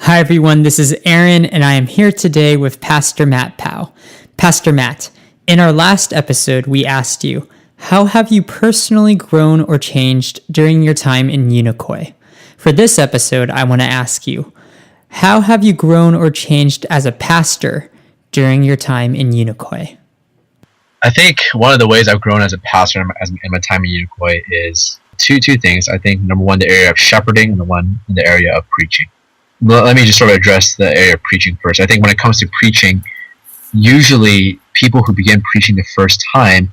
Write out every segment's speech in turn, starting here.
Hi everyone, this is Aaron, and I am here today with Pastor Matt Powell. Pastor Matt, in our last episode, we asked you, how have you personally grown or changed during your time in Unikoi? For this episode, I want to ask you, how have you grown or changed as a pastor during your time in Unikoi? I think one of the ways I've grown as a pastor in my time in Unikoi is two things. I think number one, the area of shepherding, and the one in the area of preaching. Let me just sort of address the area of preaching first. I think when it comes to preaching, usually people who begin preaching the first time,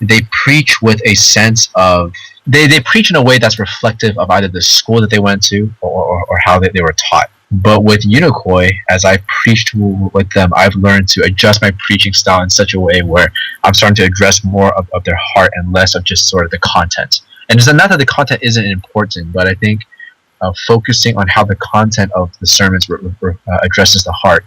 they preach with a sense of, they preach in a way that's reflective of either the school that they went to or how they were taught. But with Unikoi, as I preached with them, I've learned to adjust my preaching style in such a way where I'm starting to address more of their heart and less of just sort of the content. And it's not that the content isn't important, but I think focusing on how the content of the sermons addresses the heart.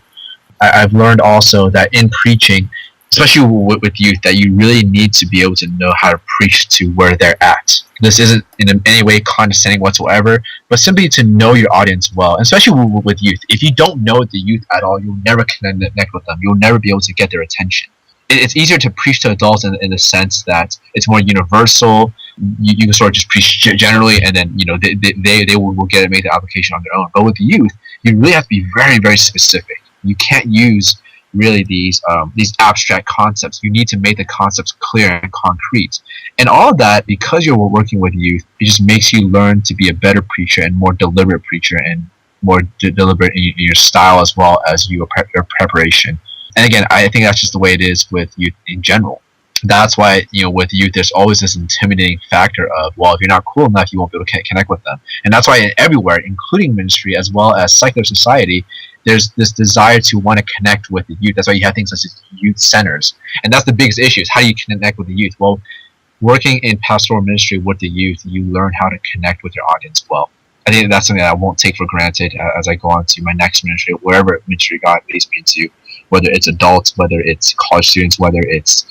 I've learned also that in preaching, especially with youth, that you really need to be able to know how to preach to where they're at. This isn't in any way condescending whatsoever, but simply to know your audience well, and especially with youth. If you don't know the youth at all, you'll never connect with them. You'll never be able to get their attention. It's easier to preach to adults in the sense that it's more universal. You can sort of just preach generally, and then they will get it, make the application on their own. But with the youth, you really have to be very, very specific. You can't use really these abstract concepts. You need to make the concepts clear and concrete. And all of that, because you're working with youth, it just makes you learn to be a better preacher and more deliberate preacher and more deliberate in your style as well as your preparation. And again, I think that's just the way it is with youth in general. That's why, with youth, there's always this intimidating factor of, well, if you're not cool enough, you won't be able to connect with them. And that's why everywhere, including ministry as well as secular society, there's this desire to want to connect with the youth. That's why you have things such as youth centers. And that's the biggest issue, is how do you connect with the youth? Well, working in pastoral ministry with the youth, you learn how to connect with your audience well. I think that's something that I won't take for granted as I go on to my next ministry, wherever ministry God leads me into, whether it's adults, whether it's college students, whether it's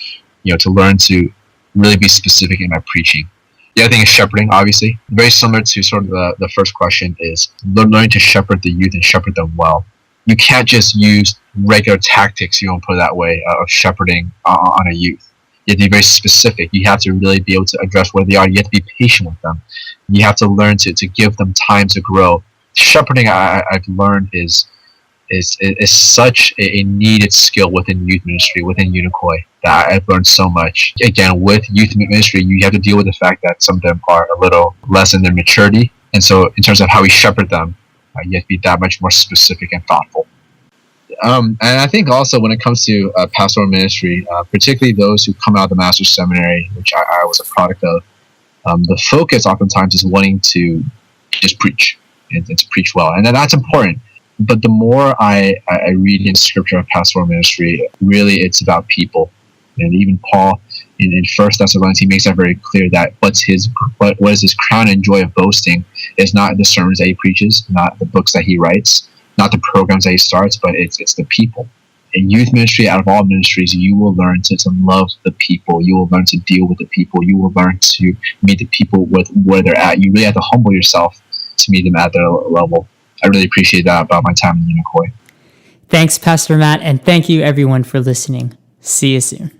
to learn to really be specific in my preaching. The other thing is shepherding, obviously. Very similar to sort of the first question is learning to shepherd the youth and shepherd them well. You can't just use regular tactics, put it that way, of shepherding on a youth. You have to be very specific. You have to really be able to address where they are. You have to be patient with them. You have to learn to give them time to grow. Shepherding, I've learned, is such a needed skill within youth ministry, within Unikoi, that I've learned so much. Again, with youth ministry, you have to deal with the fact that some of them are a little less in their maturity. And so in terms of how we shepherd them, you have to be that much more specific and thoughtful. And I think also when it comes to pastoral ministry, particularly those who come out of the master's seminary, which I was a product of, the focus oftentimes is wanting to just preach and to preach well. And that's important. But the more I read in scripture of pastoral ministry, really it's about people. And even Paul in 1 Thessalonians, he makes that very clear that what is his crown and joy of boasting is not the sermons that he preaches, not the books that he writes, not the programs that he starts, but it's the people. In youth ministry, out of all ministries, you will learn to love the people. You will learn to deal with the people. You will learn to meet the people with where they're at. You really have to humble yourself to meet them at their level. I really appreciate that about my time in Unikoi. Thanks, Pastor Matt, and thank you everyone for listening. See you soon.